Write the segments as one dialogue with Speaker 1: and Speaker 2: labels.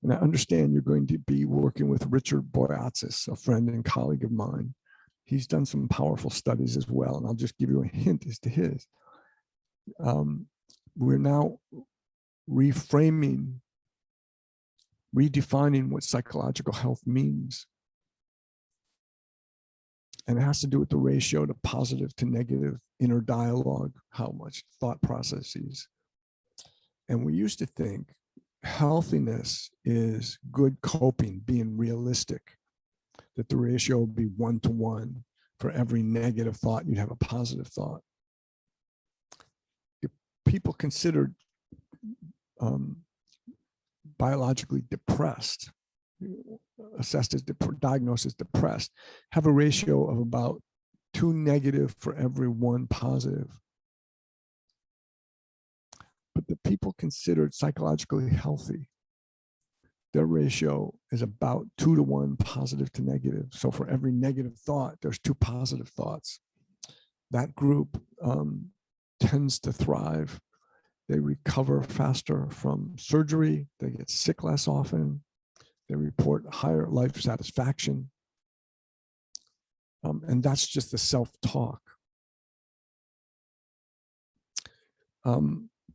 Speaker 1: And I understand you're going to be working with Richard Boyatzis, a friend and colleague of mine. He's done some powerful studies as well, and I'll just give you a hint as to his. We're now redefining what psychological health means. And it has to do with the ratio to positive to negative inner dialogue, how much thought processes. And we used to think healthiness is good coping, being realistic, that the ratio would be 1-to-1. For every negative thought, you'd have a positive thought. If people considered biologically depressed, assessed as diagnosed as depressed, have a ratio of about 2 negative for every 1 positive. But the people considered psychologically healthy, their ratio is about 2-to-1 positive to negative. So for every negative thought, there's 2 positive thoughts. That group tends to thrive. They recover faster from surgery. They get sick less often. They report higher life satisfaction. And that's just the self-talk.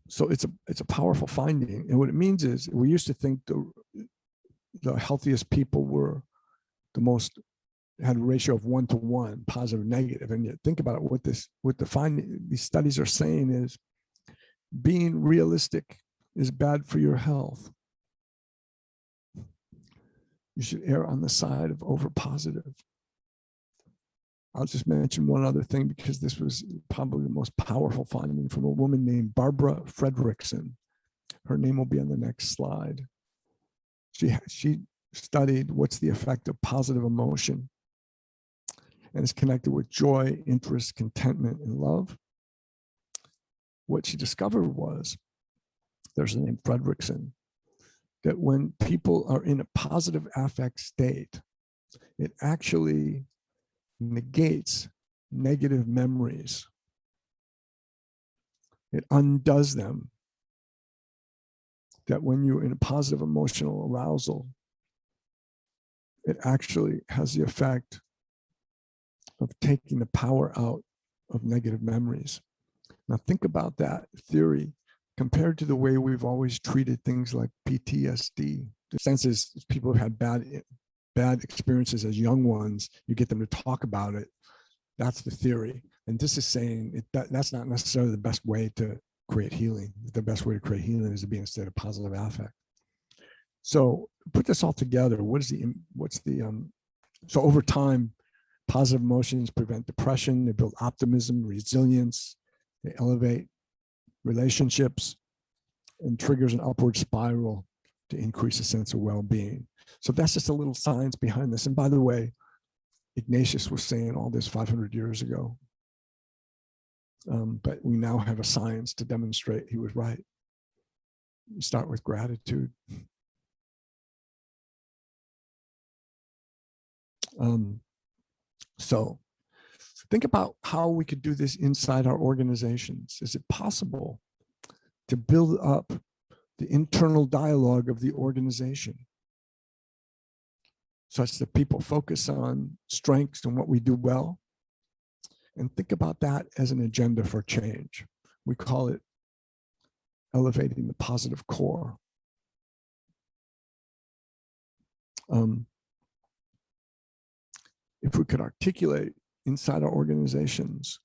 Speaker 1: So it's a powerful finding. And what it means is we used to think the healthiest people were the most, had a ratio of 1-to-1, positive, negative. And yet think about it, these studies are saying is being realistic is bad for your health. You should err on the side of over positive. I'll just mention one other thing because this was probably the most powerful finding from a woman named Barbara Fredrickson. Her name will be on the next slide. She studied what's the effect of positive emotion and is connected with joy, interest, contentment, and love. What she discovered was, there's the name Fredrickson, that when people are in a positive affect state, it actually negates negative memories. It undoes them. That when you're in a positive emotional arousal, it actually has the effect of taking the power out of negative memories. Now think about that theory compared to the way we've always treated things like PTSD. The sense is people have had bad experiences as young ones, you get them to talk about it. That's the theory. And this is saying that's not necessarily the best way to create healing. The best way to create healing is to be in a state of positive affect. So put this all together. So over time, positive emotions prevent depression, they build optimism, resilience, they elevate relationships, and triggers an upward spiral to increase a sense of well-being. So that's just a little science behind this. And by the way, Ignatius was saying all this 500 years ago. But we now have a science to demonstrate he was right. You start with gratitude. So think about how we could do this inside our organizations. Is it possible to build up the internal dialogue of the organization such that people focus on strengths and what we do well? And think about that as an agenda for change. We call it elevating the positive core. If we could articulate inside our organizations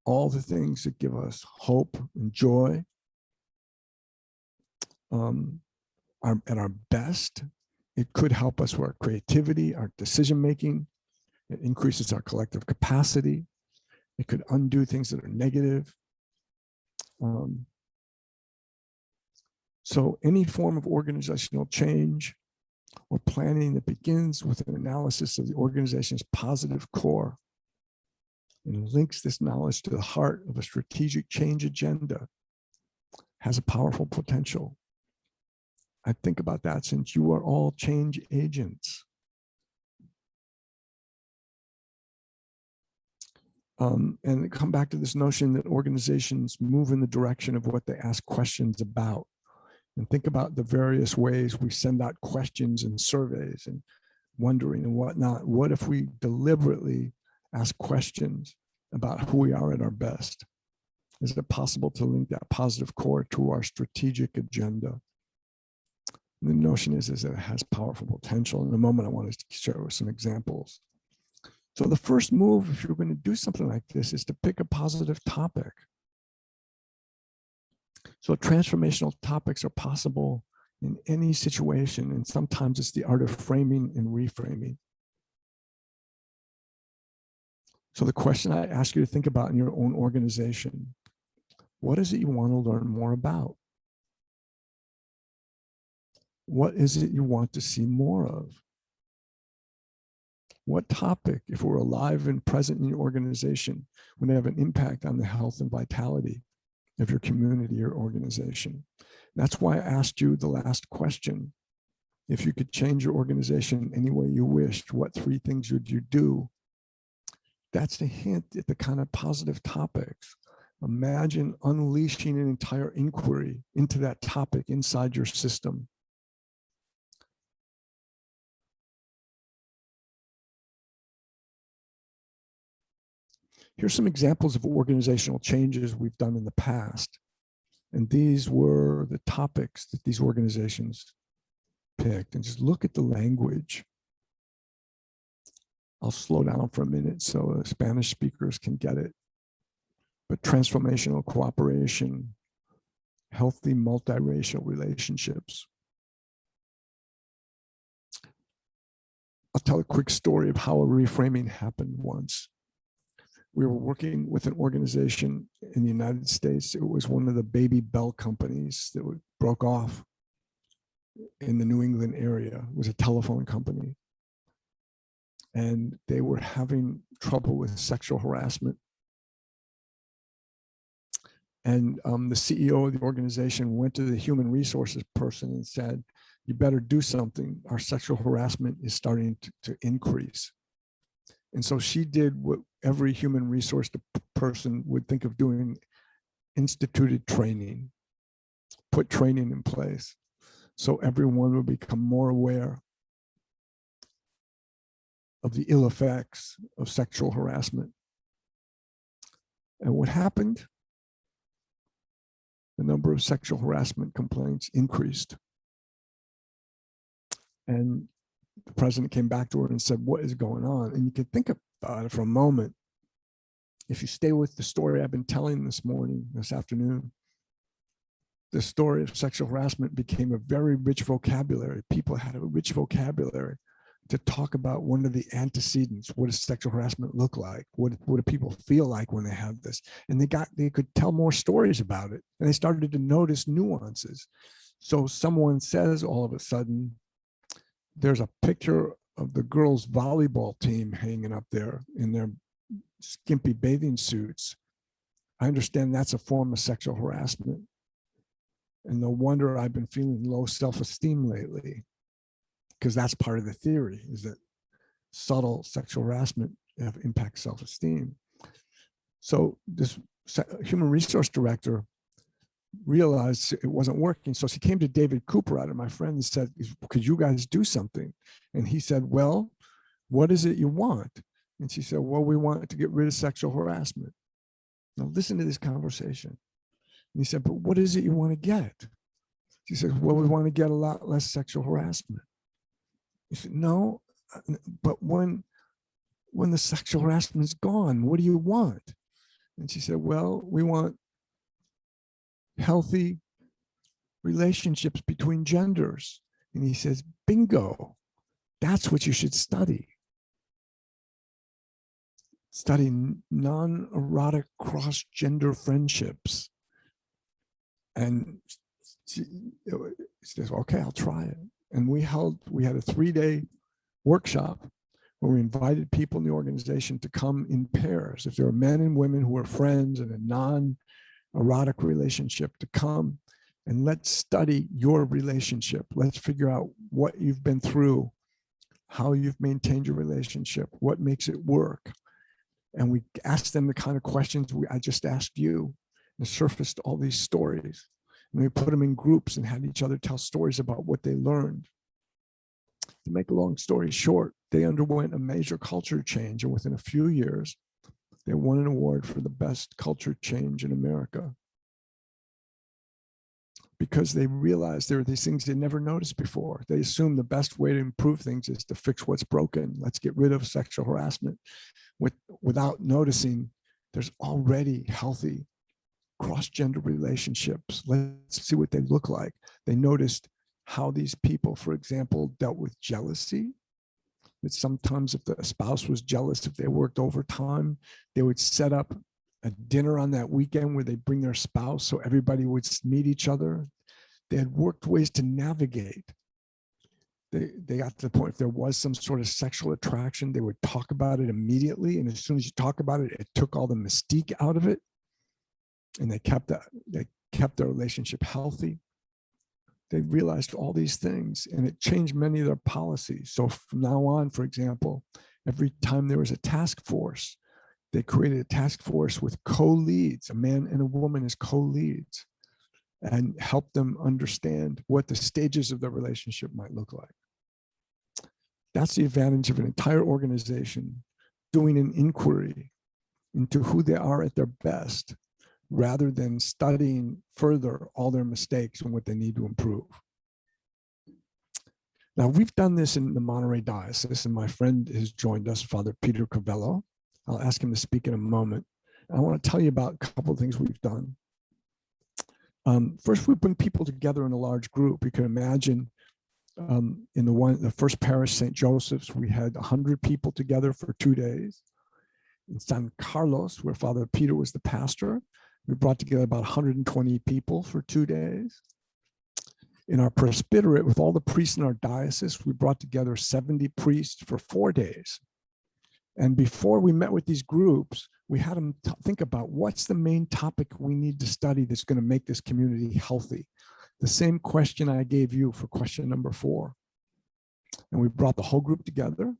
Speaker 1: all the things that give us hope and joy at our best, it could help us with our creativity, our decision-making. It increases our collective capacity. It could undo things that are negative. So any form of organizational change or planning that begins with an analysis of the organization's positive core and links this knowledge to the heart of a strategic change agenda has a powerful potential. I think about that since you are all change agents. And come back to this notion that organizations move in the direction of what they ask questions about. And think about the various ways we send out questions and surveys and wondering and whatnot. What if we deliberately ask questions about who we are at our best? Is it possible to link that positive core to our strategic agenda? And the notion is that it has powerful potential. In a moment, I want to share some examples. So the first move, if you're going to do something like this, is to pick a positive topic. So transformational topics are possible in any situation, and sometimes it's the art of framing and reframing. So the question I ask you to think about in your own organization, what is it you want to learn more about? What is it you want to see more of? What topic, if we're alive and present in your organization, would have an impact on the health and vitality of your community or organization? That's why I asked you the last question. If you could change your organization any way you wished, what 3 things would you do? That's a hint at the kind of positive topics. Imagine unleashing an entire inquiry into that topic inside your system. Here's some examples of organizational changes we've done in the past. And these were the topics that these organizations picked. And just look at the language. I'll slow down for a minute so Spanish speakers can get it. But transformational cooperation, healthy multiracial relationships. I'll tell a quick story of how a reframing happened once. We were working with an organization in the United States. It was one of the Baby Bell companies that broke off in the New England area. It was a telephone company. And they were having trouble with sexual harassment. And the CEO of the organization went to the human resources person and said, you better do something. Our sexual harassment is starting to increase. And so she did what every human resource person would think of doing, instituted training, put training in place. So everyone would become more aware of the ill effects of sexual harassment. And what happened? The number of sexual harassment complaints increased. And the president came back to her and said, what is going on? And you can think about it for a moment. If you stay with the story I've been telling this afternoon, the story of sexual harassment became a very rich vocabulary. People had a rich vocabulary to talk about one of the antecedents. What does sexual harassment look like? What do people feel like when they have this? And they could tell more stories about it. And they started to notice nuances. So someone says all of a sudden, there's a picture of the girls' volleyball team hanging up there in their skimpy bathing suits. I understand that's a form of sexual harassment. And no wonder I've been feeling low self-esteem lately, because that's part of the theory, is that subtle sexual harassment impacts self-esteem. So this human resource director realized it wasn't working. So she came to David Cooperrider, my friend, and said, could you guys do something? And he said, well, what is it you want? And she said, well, we want to get rid of sexual harassment. Now listen to this conversation. And he said, but what is it you want to get? She said, well, we want to get a lot less sexual harassment. He said, no, but when the sexual harassment is gone, what do you want? And she said, well, we want healthy relationships between genders. And he says, bingo, that's what you should study. Study non-erotic cross-gender friendships. And she says, okay, I'll try it. And we had a 3-day workshop where we invited people in the organization to come in pairs. If there are men and women who are friends in a non-erotic relationship, to come and let's study your relationship. Let's figure out what you've been through, how you've maintained your relationship, what makes it work. And we asked them the kind of questions I just asked you, and surfaced all these stories. And we put them in groups and had each other tell stories about what they learned. To make a long story short, they underwent a major culture change, and within a few years, they won an award for the best culture change in America, because they realized there are these things they never noticed before. They assumed the best way to improve things is to fix what's broken. Let's get rid of sexual harassment, without noticing there's already healthy cross-gender relationships. Let's see what they look like. They noticed how these people, for example, dealt with jealousy. That sometimes if the spouse was jealous, if they worked overtime, they would set up a dinner on that weekend where they bring their spouse so everybody would meet each other. They had worked ways to navigate. They got to the point, if there was some sort of sexual attraction, they would talk about it immediately. And as soon as you talk about it, it took all the mystique out of it. And they kept their relationship healthy. They realized all these things, and it changed many of their policies. So from now on, for example, every time there was a task force, they created a task force with co-leads, a man and a woman as co-leads, and helped them understand what the stages of their relationship might look like. That's the advantage of an entire organization doing an inquiry into who they are at their best, rather than studying further all their mistakes and what they need to improve. Now, we've done this in the Monterey Diocese, and my friend has joined us, Father Peter Crivello. I'll ask him to speak in a moment. I want to tell you about a couple of things we've done. First, we bring people together in a large group. You can imagine in the first parish, St. Joseph's, we had 100 people together for 2 days. In San Carlos, where Father Peter was the pastor, we brought together about 120 people for 2 days. In our presbyterate, with all the priests in our diocese, we brought together 70 priests for 4 days. And before we met with these groups, we had them think about what's the main topic we need to study that's going to make this community healthy. The same question I gave you for question number 4. And we brought the whole group together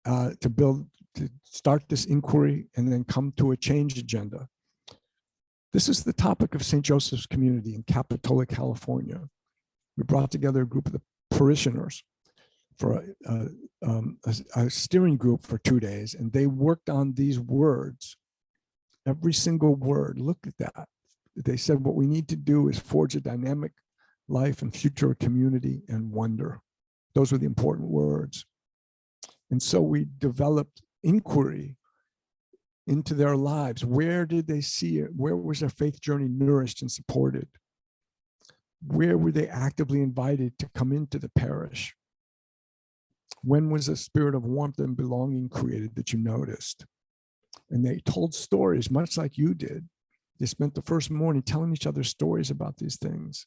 Speaker 1: to start this inquiry and then come to a change agenda. This is the topic of St. Joseph's Community in Capitola, California. We brought together a group of the parishioners for a steering group for 2 days, and they worked on these words, every single word. Look at that. They said what we need to do is forge a dynamic life and future of community and wonder. Those were the important words. And so we developed inquiry into their lives. Where did they see it? Where was their faith journey nourished and supported? Where were they actively invited to come into the parish? When was a spirit of warmth and belonging created that you noticed? And they told stories, much like you did. They spent the first morning telling each other stories about these things.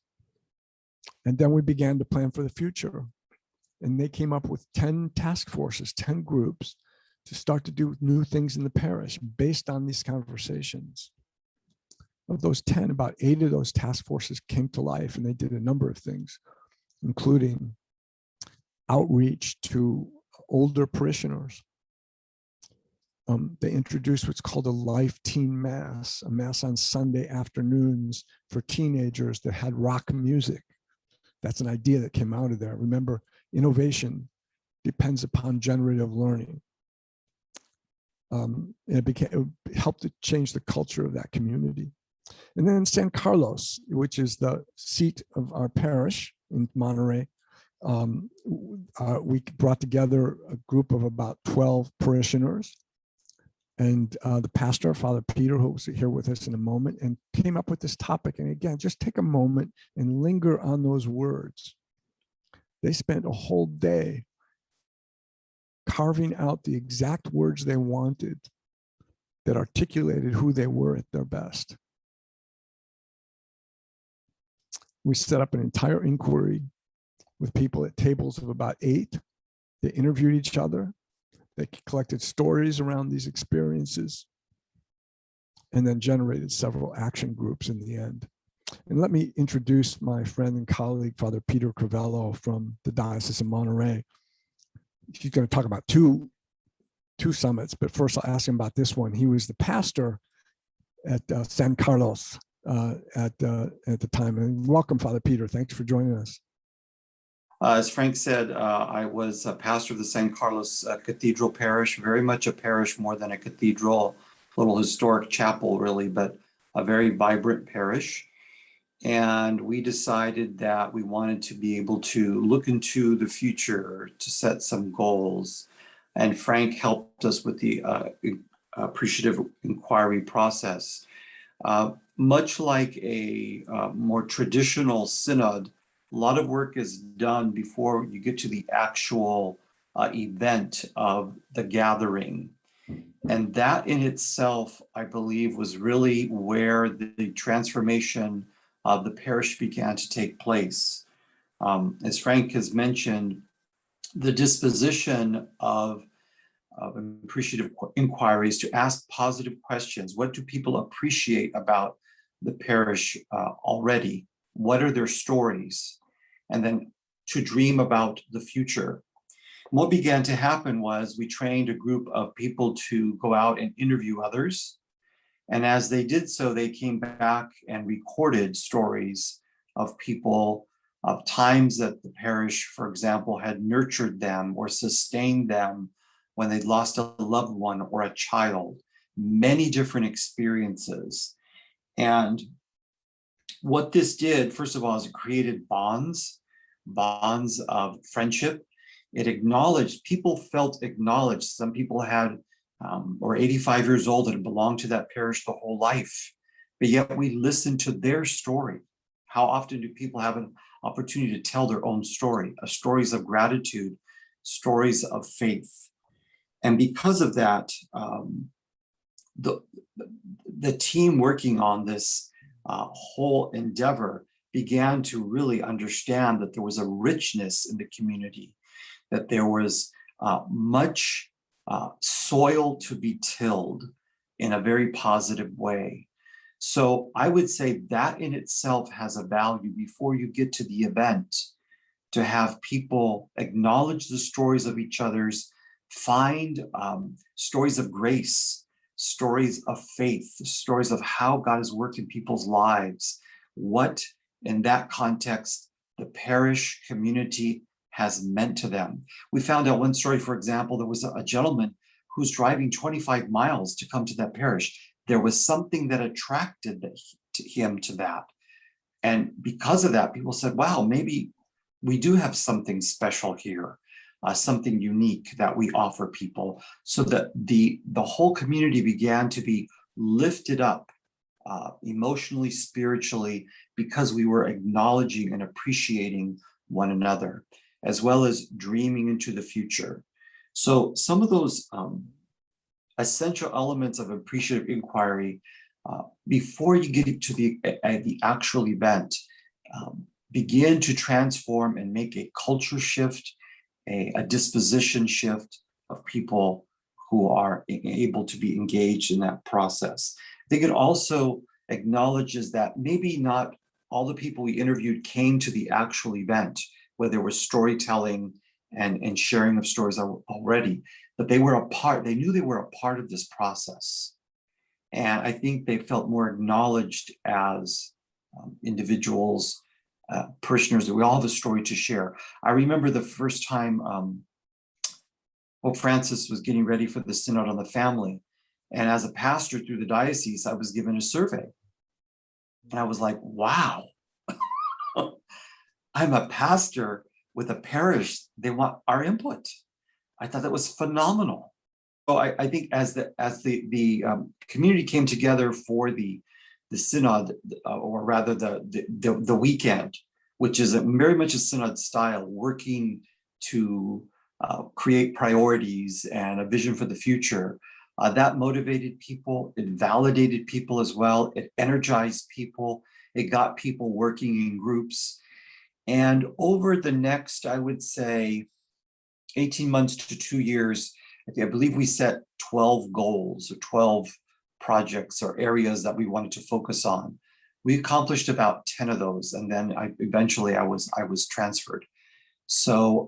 Speaker 1: And then we began to plan for the future. And they came up with 10 task forces, 10 groups, to start to do new things in the parish based on these conversations. Of those 10, about 8 of those task forces came to life, and they did a number of things, including outreach to older parishioners. They introduced what's called a Life Teen Mass, a mass on Sunday afternoons for teenagers that had rock music. That's an idea that came out of there. Remember, innovation depends upon generative learning. It helped to change the culture of that community. And then in San Carlos, which is the seat of our parish in Monterey, we brought together a group of about 12 parishioners, and the pastor, Father Peter, who was here with us in a moment, and came up with this topic. And again, just take a moment and linger on those words. They spent a whole day carving out the exact words they wanted that articulated who they were at their best. We set up an entire inquiry with people at tables of about 8. They interviewed each other. They collected stories around these experiences, and then generated several action groups in the end. And let me introduce my friend and colleague, Father Peter Crivello from the Diocese of Monterey. He's going to talk about two summits, but first I'll ask him about this one. He was the pastor at San Carlos, at the time. And welcome, Father Peter. Thanks for joining us.
Speaker 2: As Frank said, I was a pastor of the San Carlos Cathedral Parish, very much a parish more than a cathedral, little historic chapel really, but a very vibrant parish. And we decided that we wanted to be able to look into the future, to set some goals. And Frank helped us with the appreciative inquiry process. Much like a more traditional synod, a lot of work is done before you get to the actual event of the gathering. And that in itself, I believe, was really where the transformation of the parish began to take place. As Frank has mentioned, the disposition of appreciative inquiries to ask positive questions. What do people appreciate about the parish already? What are their stories? And then to dream about the future. What began to happen was we trained a group of people to go out and interview others. And as they did so, they came back and recorded stories of people, of times that the parish, for example, had nurtured them or sustained them when they'd lost a loved one or a child, many different experiences. And what this did, first of all, is it created bonds of friendship. It acknowledged, people felt acknowledged. Some people had, or 85 years old and belonged to that parish the whole life, but yet we listened to their story. How often do people have an opportunity to tell their own story, stories of gratitude, stories of faith? And because of that, the team working on this whole endeavor began to really understand that there was a richness in the community, that there was much soil to be tilled in a very positive way. So I would say that in itself has a value before you get to the event, to have people acknowledge the stories of each other's, find stories of grace, stories of faith, stories of how God has worked in people's lives, what in that context the parish community has meant to them. We found out one story, for example, there was a gentleman who's driving 25 miles to come to that parish. There was something that attracted him to that. And because of that, people said, wow, maybe we do have something special here, something unique that we offer people. So that the whole community began to be lifted up emotionally, spiritually, because we were acknowledging and appreciating one another, as well as dreaming into the future. So some of those essential elements of appreciative inquiry, before you get to the actual event, begin to transform and make a culture shift, a disposition shift of people who are able to be engaged in that process. I think it also acknowledges that maybe not all the people we interviewed came to the actual event, where there was storytelling and sharing of stories already, but they were a part, they knew they were a part of this process. And I think they felt more acknowledged as individuals, parishioners, that we all have a story to share. I remember the first time Pope Francis was getting ready for the Synod on the Family. And as a pastor through the diocese, I was given a survey. And I was like, wow, I'm a pastor with a parish. They want our input. I thought that was phenomenal. So I think as the community came together for the synod, or rather the weekend, which is very much a synod style, working to create priorities and a vision for the future. That motivated people, it validated people as well, it energized people, it got people working in groups. And over the next, I would say, 18 months to 2 years, I believe we set 12 goals or 12 projects or areas that we wanted to focus on. We accomplished about 10 of those, and then eventually I was transferred. So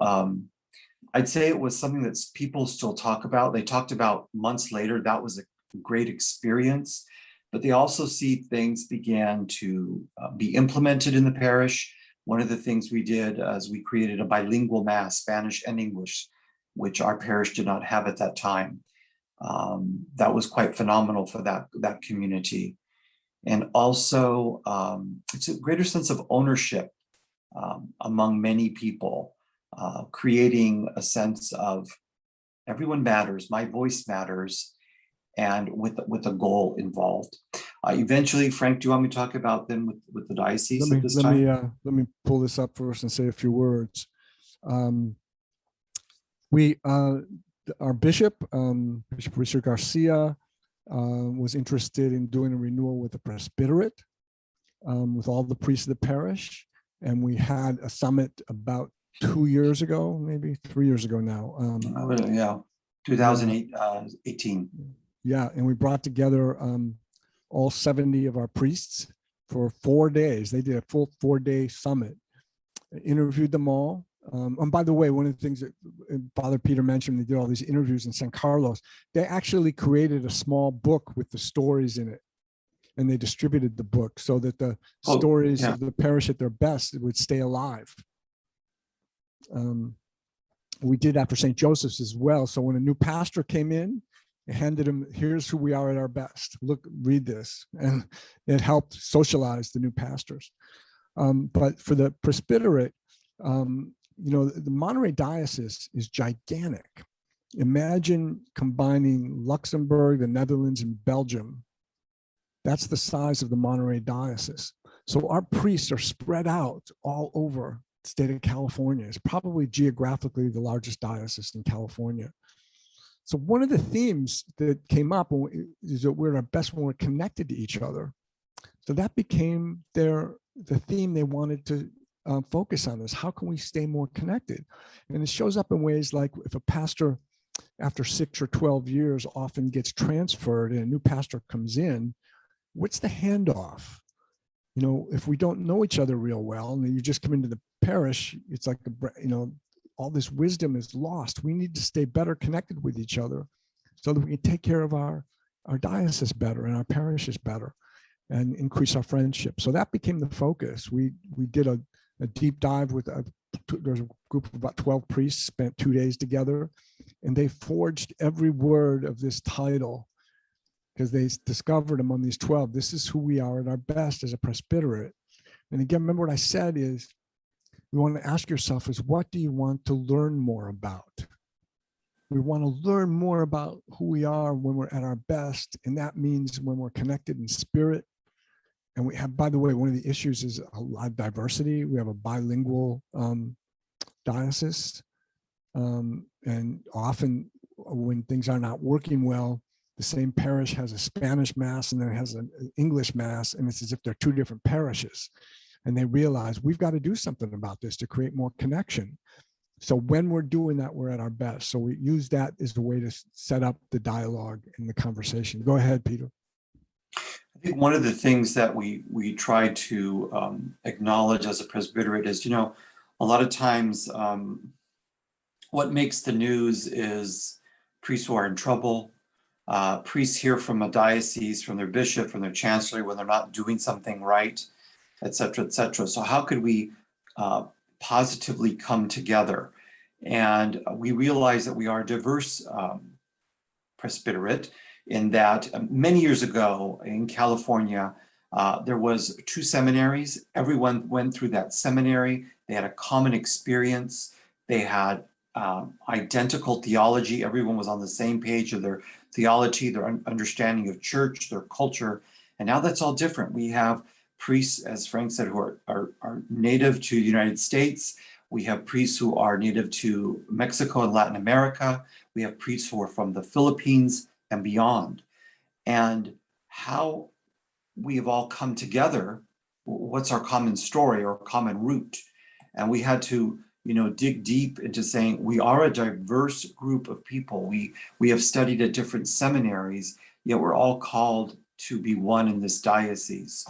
Speaker 2: I'd say it was something that people still talk about. They talked about months later. That was a great experience. but they also see things began to be implemented in the parish. One of the things we did is we created a bilingual mass, Spanish and English, which our parish did not have at that time. That was quite phenomenal for that community. And also, it's a greater sense of ownership among many people, creating a sense of everyone matters, my voice matters, and with a goal involved. Eventually, Frank, do you want me to talk about them with the diocese at this time?
Speaker 1: Let me pull this up first and say a few words. Our bishop, Bishop Richard Garcia, was interested in doing a renewal with the presbyterate, with all the priests of the parish. And we had a summit about 2 years ago, maybe 3 years ago now.
Speaker 2: Yeah, 2018.
Speaker 1: Yeah, and we brought together all 70 of our priests for 4 days. They did a full 4-day summit, interviewed them all. And by the way, one of the things that Father Peter mentioned, they did all these interviews in San Carlos. They actually created a small book with the stories in it, and they distributed the book so that the stories of the parish at their best would stay alive. We did that for St. Joseph's as well. So when a new pastor came in, I handed him, here's who we are at our best. Look, read this. And it helped socialize the new pastors. But for the presbyterate, the Monterey Diocese is gigantic. Imagine combining Luxembourg, the Netherlands, and Belgium. That's the size of the Monterey Diocese. So our priests are spread out all over the state of California. It's probably geographically the largest diocese in California. So one of the themes that came up is that we're at our best when we're connected to each other. So that became the theme they wanted to focus on, is how can we stay more connected? And it shows up in ways like if a pastor after 6 or 12 years often gets transferred and a new pastor comes in, what's the handoff? If we don't know each other real well and you just come into the parish, it's like, all this wisdom is lost. We need to stay better connected with each other so that we can take care of our diocese better and our parishes better and increase our friendship. So that became the focus. We did a deep dive there's a group of about 12 priests, spent 2 days together, and they forged every word of this title because they discovered among these 12, this is who we are at our best as a presbyterate. And again, remember what I said is, we want to ask yourself is, what do you want to learn more about? We want to learn more about who we are when we're at our best. And that means when we're connected in spirit. And we have, by the way, one of the issues is a lot of diversity. We have a bilingual diocese. And often when things are not working well, the same parish has a Spanish mass and then it has an English mass. And it's as if they're two different parishes. And they realize we've got to do something about this to create more connection. So when we're doing that, we're at our best. So we use that as a way to set up the dialogue and the conversation. Go ahead, Peter.
Speaker 2: I think one of the things that we try to acknowledge as a presbyterate is, a lot of times what makes the news is priests who are in trouble. Priests hear from a diocese, from their bishop, from their chancellor, when they're not doing something right, et cetera, et cetera. So how could we positively come together? And we realize that we are a diverse presbyterate in that many years ago in California, there was 2 seminaries. Everyone went through that seminary. They had a common experience. They had identical theology. Everyone was on the same page of their theology, their understanding of church, their culture. And now that's all different. We have priests, as Frank said, who are native to the United States. We have priests who are native to Mexico and Latin America. We have priests who are from the Philippines and beyond. And how we have all come together, what's our common story or common root? And we had to, dig deep into saying we are a diverse group of people. We have studied at different seminaries, yet we're all called to be one in this diocese.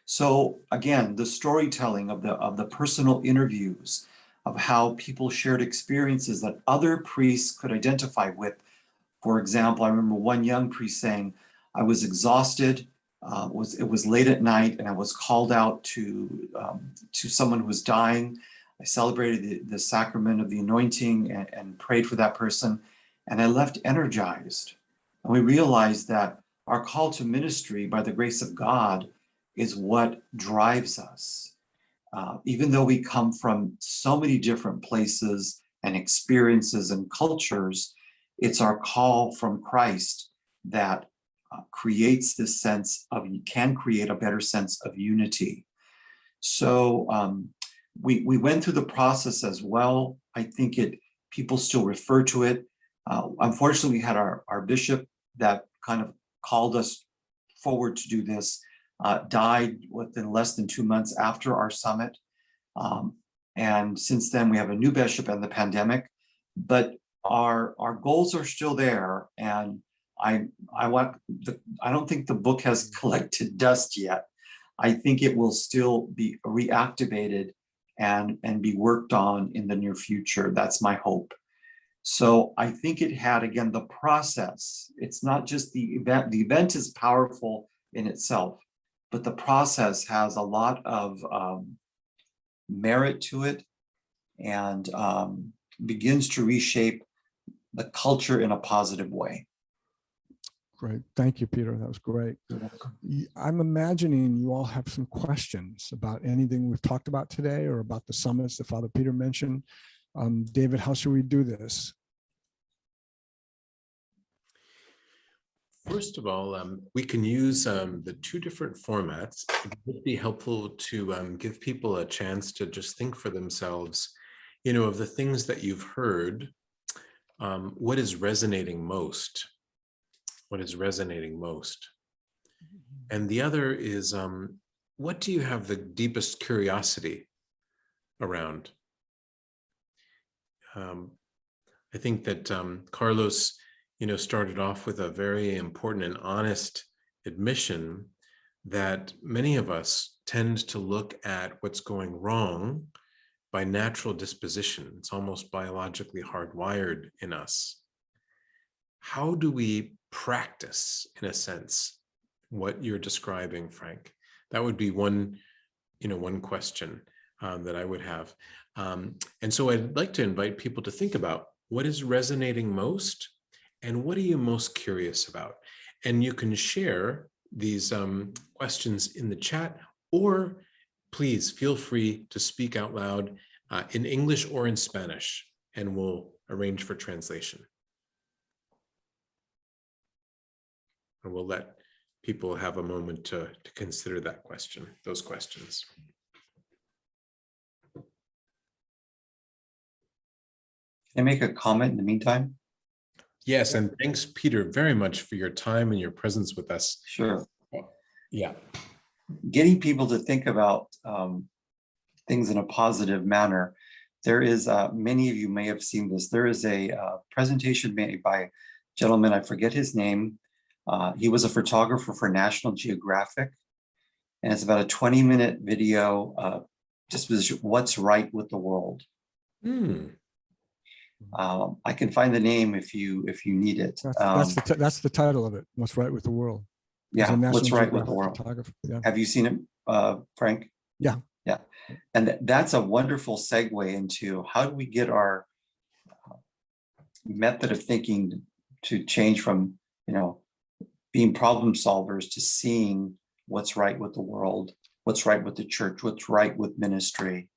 Speaker 2: So again, the storytelling of the personal interviews of how people shared experiences that other priests could identify with. For example, I remember one young priest saying, I was exhausted, it was late at night, and I was called out to someone who was dying. I celebrated the sacrament of the anointing and prayed for that person, and I left energized. And we realized that our call to ministry by the grace of God is what drives us. Even though we come from so many different places and experiences and cultures, it's our call from Christ that creates this sense of, you can create a better sense of unity. So we went through the process as well. I think people still refer to it. Unfortunately, we had our bishop that kind of called us forward to do this, died within less than 2 months after our summit. And since then, we have a new bishop and the pandemic, but our goals are still there. And I don't think the book has collected dust yet. I think it will still be reactivated and be worked on in the near future. That's my hope. So I think it had, again, the process. It's not just the event. The event is powerful in itself, but the process has a lot of merit to it, and begins to reshape the culture in a positive way.
Speaker 1: Great. Thank you, Peter. That was great. I'm imagining you all have some questions about anything we've talked about today or about the summits that Father Peter mentioned. David, how should we do this?
Speaker 3: First of all, we can use the 2 different formats. It would be helpful to give people a chance to just think for themselves, of the things that you've heard, what is resonating most? What is resonating most? And the other is, what do you have the deepest curiosity around? I think that Carlos, started off with a very important and honest admission that many of us tend to look at what's going wrong by natural disposition. It's almost biologically hardwired in us. How do we practice, in a sense, what you're describing, Frank? That would be one question that I would have. And so I'd like to invite people to think about what is resonating most and what are you most curious about? And you can share these questions in the chat, or please feel free to speak out loud in English or in Spanish, and we'll arrange for translation. And we'll let people have a moment to consider those questions.
Speaker 2: Can I make a comment in the meantime?
Speaker 3: Yes, and thanks, Peter, very much for your time and your presence with us.
Speaker 2: Sure.
Speaker 3: Yeah.
Speaker 2: Getting people to think about things in a positive manner. There is, many of you may have seen this, there is a presentation made by a gentleman, I forget his name. He was a photographer for National Geographic, and it's about a 20-minute video, just what's right with the world. I can find the name if you need it.
Speaker 1: That's the title of it. What's Right with the World?
Speaker 2: Yeah, What's Right with the World.
Speaker 1: Yeah.
Speaker 2: Have you seen it, Frank?
Speaker 1: Yeah.
Speaker 2: Yeah, and that's a wonderful segue into how do we get our method of thinking to change from being problem solvers to seeing what's right with the world, what's right with the church, what's right with ministry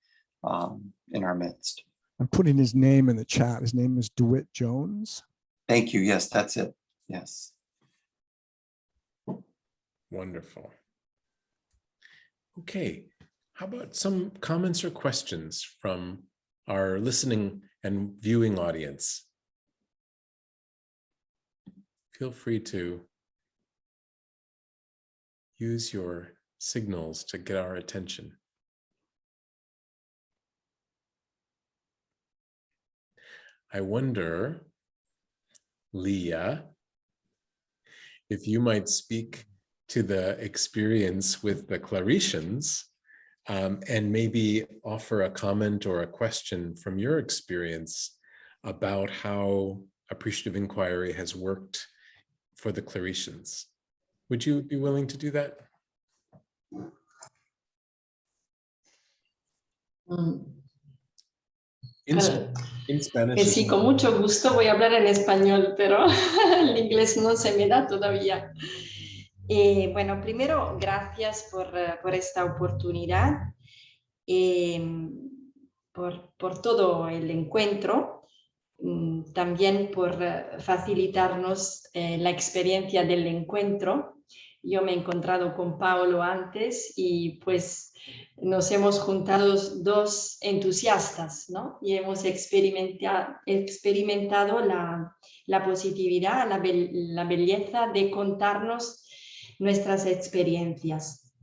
Speaker 2: in our midst.
Speaker 1: I'm putting his name in the chat. His name is DeWitt Jones.
Speaker 2: Thank you. Yes, that's it. Yes.
Speaker 3: Wonderful. Okay. How about some comments or questions from our listening and viewing audience? Feel free to use your signals to get our attention. I wonder, Leah, if you might speak to the experience with the Claretians and maybe offer a comment or a question from your experience about how appreciative inquiry has worked for the Claretians. Would you be willing to do that? In, in Spanish.
Speaker 4: Que sí, con mucho gusto voy a hablar en español, pero el inglés no se me da todavía. Bueno, primero, gracias por esta oportunidad, por todo el encuentro, también por facilitarnos la experiencia del encuentro. Yo me he encontrado con Paolo antes y pues nos hemos juntado dos entusiastas, ¿no? Y hemos experimentado la positividad, la belleza de contarnos nuestras experiencias.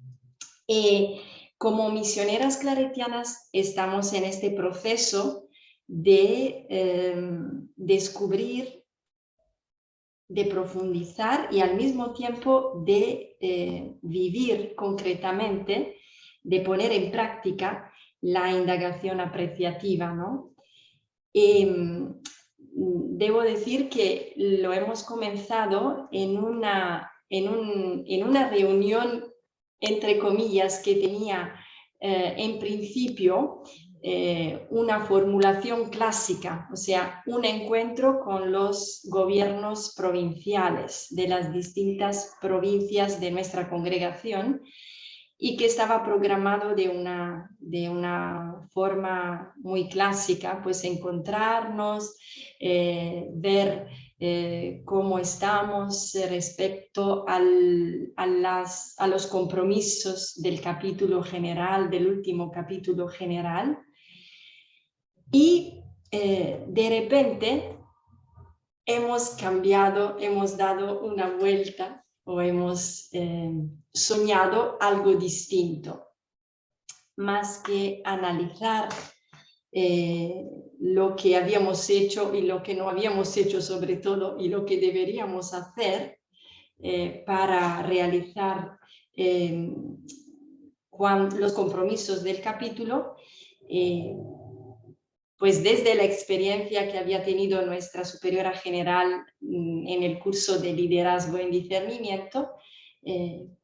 Speaker 4: Como misioneras claretianas estamos en este proceso de descubrir, de profundizar y al mismo tiempo de vivir concretamente, de poner en práctica la indagación apreciativa, ¿no? Debo decir que lo hemos comenzado en una reunión, entre comillas, que tenía en principio una formulación clásica, o sea, un encuentro con los gobiernos provinciales de las distintas provincias de nuestra congregación y que estaba programado de una forma muy clásica, pues encontrarnos, ver cómo estamos respecto a los compromisos del capítulo general, del último capítulo general. Y de repente hemos cambiado, hemos dado una vuelta o hemos soñado algo distinto. Más que analizar lo que habíamos hecho y lo que no habíamos hecho sobre todo y lo que deberíamos hacer para realizar los compromisos del capítulo, pues desde la experiencia que había tenido nuestra superiora general en el curso de liderazgo en discernimiento,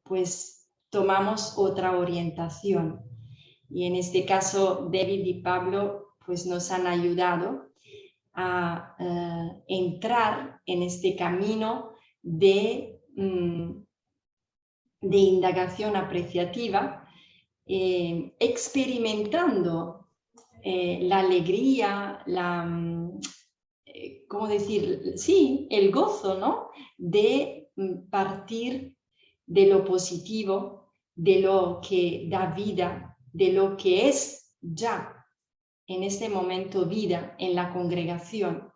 Speaker 4: pues tomamos otra orientación. Y en este caso, David y Pablo pues nos han ayudado a entrar en este camino de indagación apreciativa, experimentando la alegría, ¿cómo decir? Sí, el gozo, ¿no? De partir de lo positivo, de lo que da vida, de lo que es ya en este momento vida en la congregación.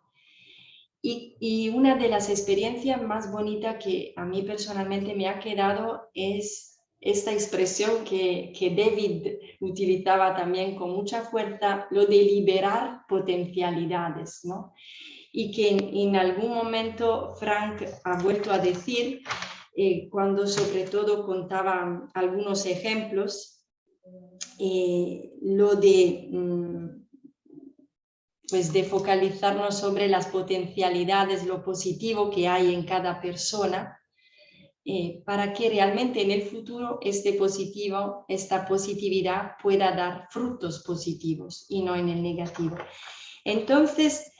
Speaker 4: Y una de las experiencias más bonitas que a mí personalmente me ha quedado es esta expresión que David utilizaba también con mucha fuerza, lo de liberar potencialidades, ¿no? Y que en algún momento Frank ha vuelto a decir, cuando sobre todo contaba algunos ejemplos, lo de pues de focalizarnos sobre las potencialidades, lo positivo que hay en cada persona, para que realmente en el futuro esta positividad pueda dar frutos positivos y no en el negativo. Entonces,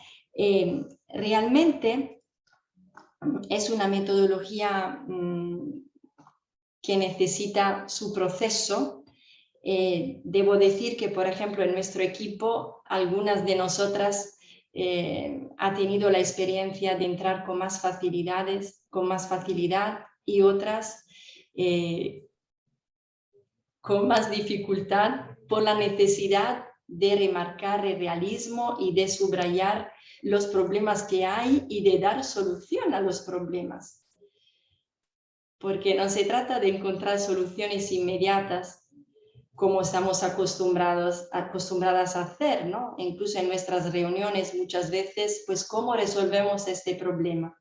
Speaker 4: realmente es una metodología que necesita su proceso. Debo decir que, por ejemplo, en nuestro equipo, algunas de nosotras ha tenido la experiencia de entrar con más facilidad y otras con más dificultad por la necesidad de remarcar el realismo y de subrayar los problemas que hay y de dar solución a los problemas. Porque no se trata de encontrar soluciones inmediatas, como estamos acostumbradas a hacer, ¿no? Incluso en nuestras reuniones muchas veces, pues cómo resolvemos este problema.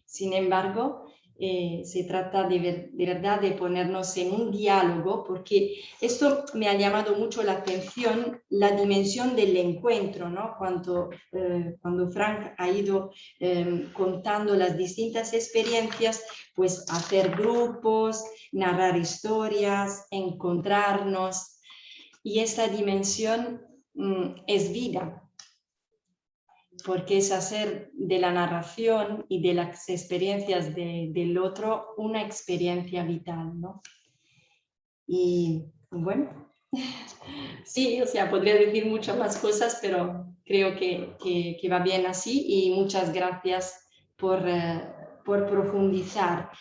Speaker 4: Sin embargo, Se trata de verdad de ponernos en un diálogo, porque esto me ha llamado mucho la atención, la dimensión del encuentro, ¿no? Cuando Frank ha ido contando las distintas experiencias, pues hacer grupos, narrar historias, encontrarnos, y esta dimensión es vida, porque es hacer de la narración y de las experiencias del otro una experiencia vital, ¿no? Y bueno, sí, o sea, podría decir muchas más cosas, pero creo que va bien así, y muchas gracias por profundizar.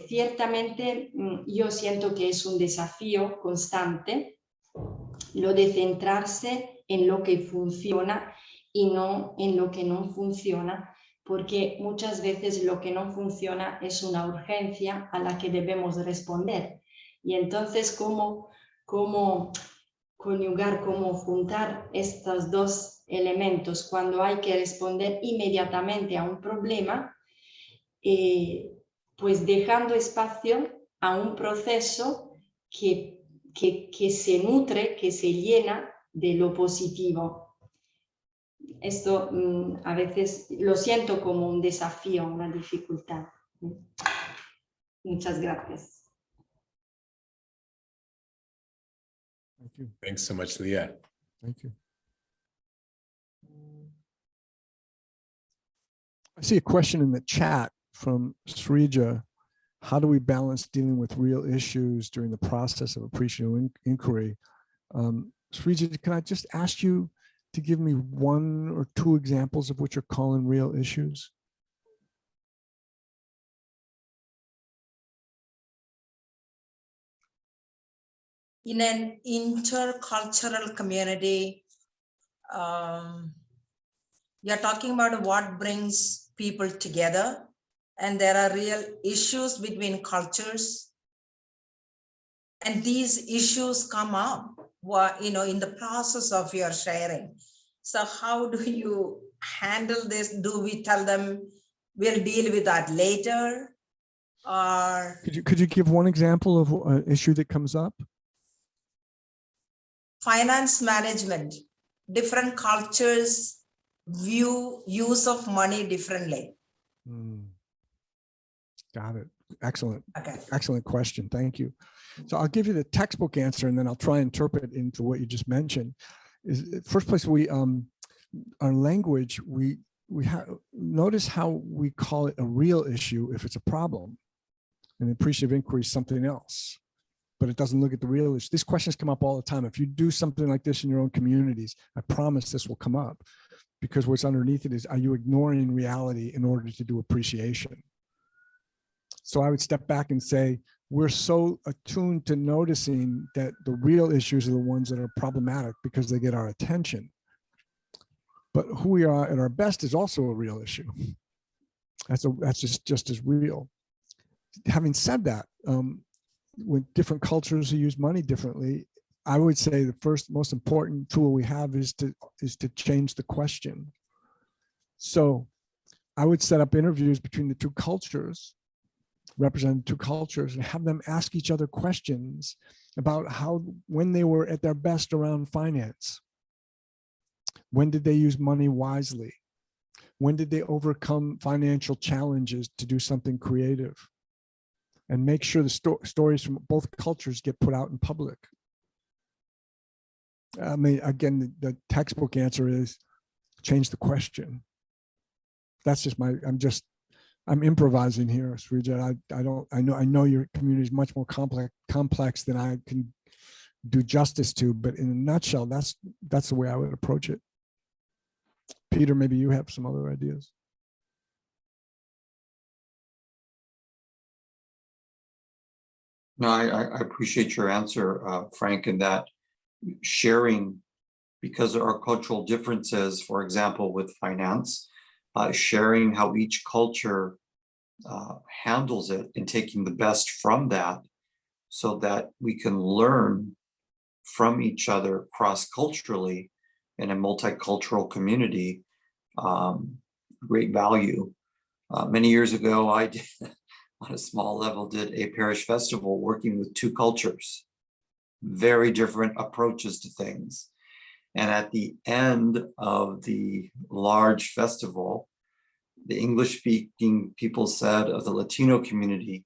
Speaker 4: Ciertamente yo siento que es un desafío constante lo de centrarse en lo que funciona y no en lo que no funciona, porque muchas veces lo que no funciona es una urgencia a la que debemos responder. Y entonces, ¿cómo conjugar, cómo juntar estos dos elementos cuando hay que responder inmediatamente a un problema, pues dejando espacio a un proceso que se nutre, que se llena de lo positivo? Esto a veces lo siento como un desafío, una dificultad. Muchas gracias.
Speaker 1: Thank you.
Speaker 3: Thanks so much, Leah.
Speaker 1: Thank you. I see a question in the chat from Srija. How do we balance dealing with real issues during the process of appreciative inquiry? Srija, can I just ask you to give me one or two examples of what you're calling real issues?
Speaker 5: In an intercultural community, you're talking about what brings people together, and there are real issues between cultures, and these issues come up, in the process of your sharing. So how do you handle this? Do we tell them we'll deal with that later, or
Speaker 1: Could you give one example of an issue that comes up?
Speaker 5: finance management? Different cultures view use of money differently.
Speaker 1: Got it. Excellent.
Speaker 5: Okay.
Speaker 1: Excellent question. Thank you. So I'll give you the textbook answer, and then I'll try and interpret into what you just mentioned. First place, our language, we notice how we call it a real issue if it's a problem, and appreciative inquiry is something else, but it doesn't look at the real issue. These questions come up all the time. If you do something like this in your own communities, I promise this will come up, because what's underneath it is, are you ignoring reality in order to do appreciation? So I would step back and say, we're so attuned to noticing that the real issues are the ones that are problematic because they get our attention. But who we are at our best is also a real issue. That's just as real. Having said that, when different cultures use money differently, I would say the first most important tool we have is to change the question. So I would set up interviews between the two cultures, represent two cultures, and have them ask each other questions about when they were at their best around finance. When did they use money wisely? When did they overcome financial challenges to do something creative? And make sure the stories from both cultures get put out in public. I mean, again, the textbook answer is change the question. That's just I'm improvising here, Srija. I know your community is much more complex than I can do justice to, but in a nutshell, that's the way I would approach it. Peter, maybe you have some other ideas.
Speaker 2: No, I appreciate your answer, Frank, in that sharing, because there are cultural differences, for example, with finance, sharing how each culture handles it and taking the best from that so that we can learn from each other cross-culturally in a multicultural community, great value. Many years ago, on a small level, did a parish festival working with two cultures, very different approaches to things. And at the end of the large festival, the English-speaking people said of the Latino community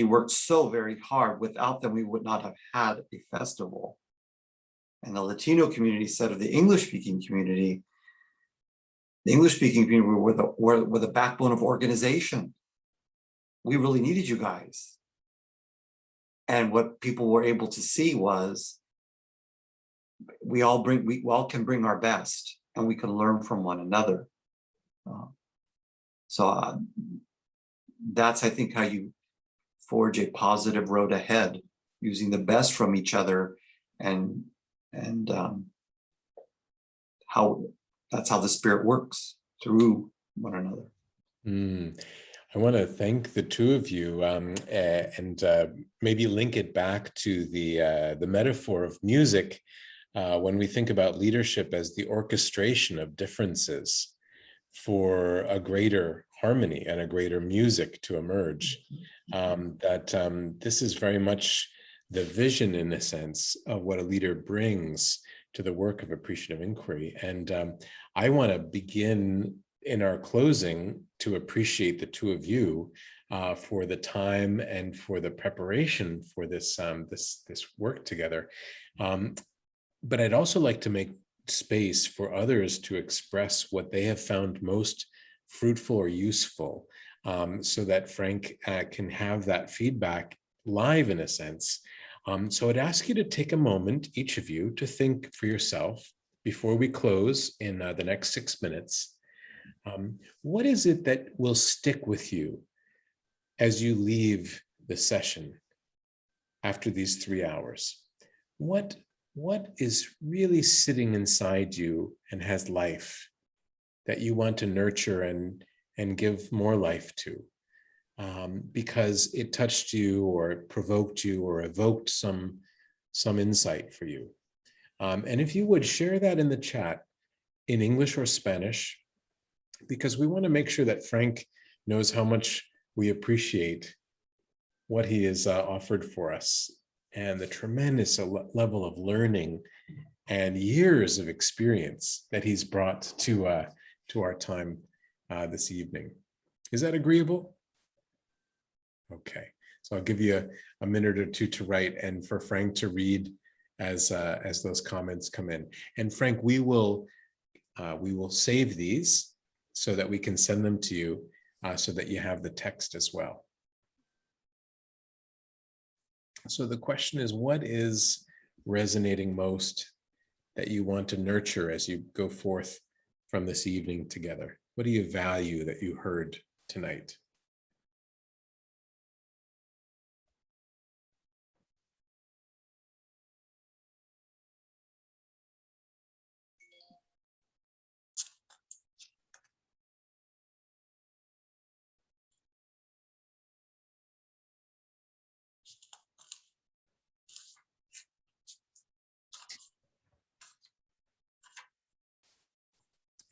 Speaker 2: worked so very hard. Without them, we would not have had a festival. And the Latino community said of the English-speaking community were the backbone of organization. We really needed you guys. And what people were able to see was we all can bring our best, and we can learn from one another. So that's, I think, how you forge a positive road ahead, using the best from each other, and that's how the Spirit works, through one another.
Speaker 3: I want to thank the two of you, and maybe link it back to the metaphor of music. When we think about leadership as the orchestration of differences for a greater harmony and a greater music to emerge, this is very much the vision, in a sense, of what a leader brings to the work of appreciative inquiry. And I want to begin in our closing to appreciate the two of you for the time and for the preparation for this work together. But I'd also like to make space for others to express what they have found most fruitful or useful, so that Frank can have that feedback live, in a sense. So I'd ask you to take a moment, each of you, to think for yourself before we close in the next 6 minutes. What is it that will stick with you as you leave the session after these 3 hours? What is really sitting inside you and has life that you want to nurture and give more life to, because it touched you or provoked you or evoked some insight for you? And if you would share that in the chat in English or Spanish, because we want to make sure that Frank knows how much we appreciate what he has offered for us, and the tremendous level of learning and years of experience that he's brought to our time this evening. Is that agreeable? Okay, so I'll give you a minute or two to write, and for Frank to read as those comments come in. And Frank, we will save these so that we can send them to you, so that you have the text as well. So the question is, what is resonating most that you want to nurture as you go forth from this evening together? What do you value that you heard tonight?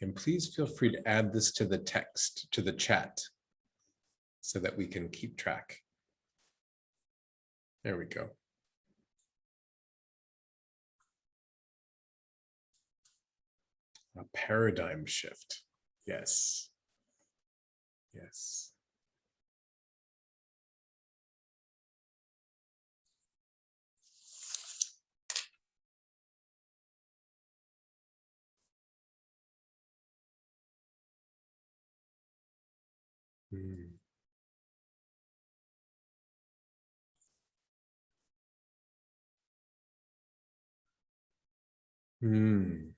Speaker 3: And please feel free to add this to the text, to the chat, so that we can keep track. There we go. A paradigm shift. Yes. Yes. Mm. Mm.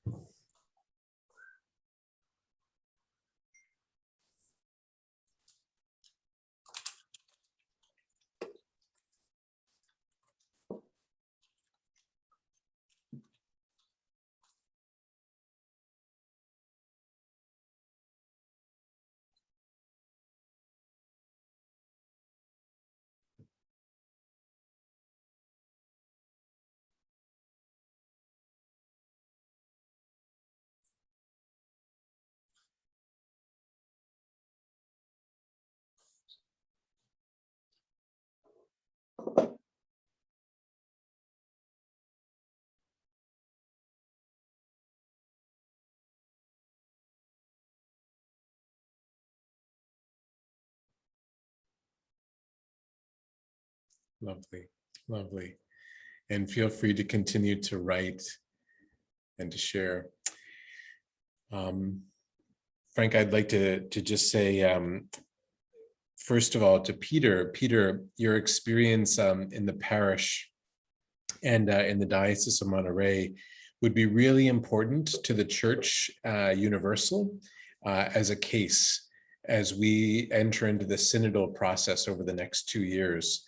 Speaker 3: Lovely, lovely. And feel free to continue to write and to share. Frank, I'd like to just say, first of all, to Peter, your experience in the parish and in the Diocese of Monterey would be really important to the Church Universal as a case as we enter into the synodal process over the next 2 years,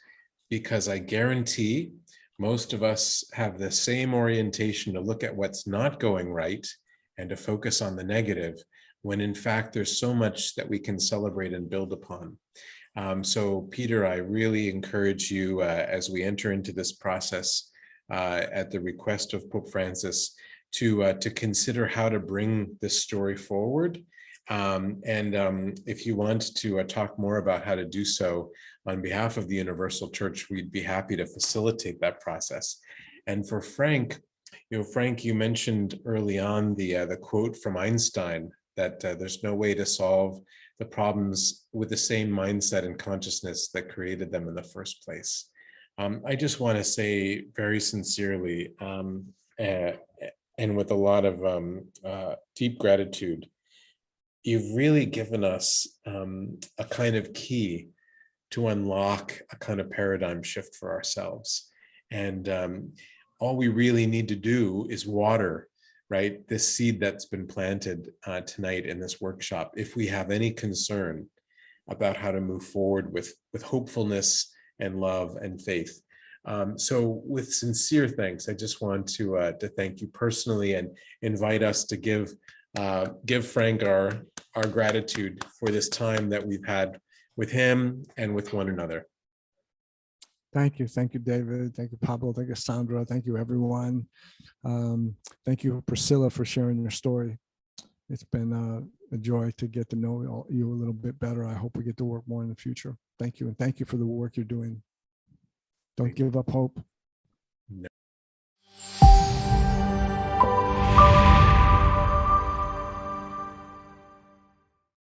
Speaker 3: because I guarantee most of us have the same orientation to look at what's not going right and to focus on the negative, when in fact there's so much that we can celebrate and build upon. So Peter, I really encourage you as we enter into this process at the request of Pope Francis to consider how to bring this story forward. If you want to talk more about how to do so on behalf of the Universal Church, we'd be happy to facilitate that process. And for Frank, Frank, you mentioned early on the quote from Einstein that there's no way to solve the problems with the same mindset and consciousness that created them in the first place. I just want to say very sincerely and with a lot of deep gratitude, you've really given us a kind of key to unlock a kind of paradigm shift for ourselves. And all we really need to do is water, right, this seed that's been planted tonight in this workshop, if we have any concern about how to move forward with hopefulness and love and faith. So with sincere thanks, I just want to thank you personally and invite us to give Frank our gratitude for this time that we've had with him and with one another.
Speaker 1: Thank you, David. Thank you, Pablo. Thank you, Sandra. Thank you, everyone. Thank you, Priscilla, for sharing your story. It's been a joy to get to know you a little bit better. I hope we get to work more in the future. Thank you, and thank you for the work you're doing. Don't give up hope.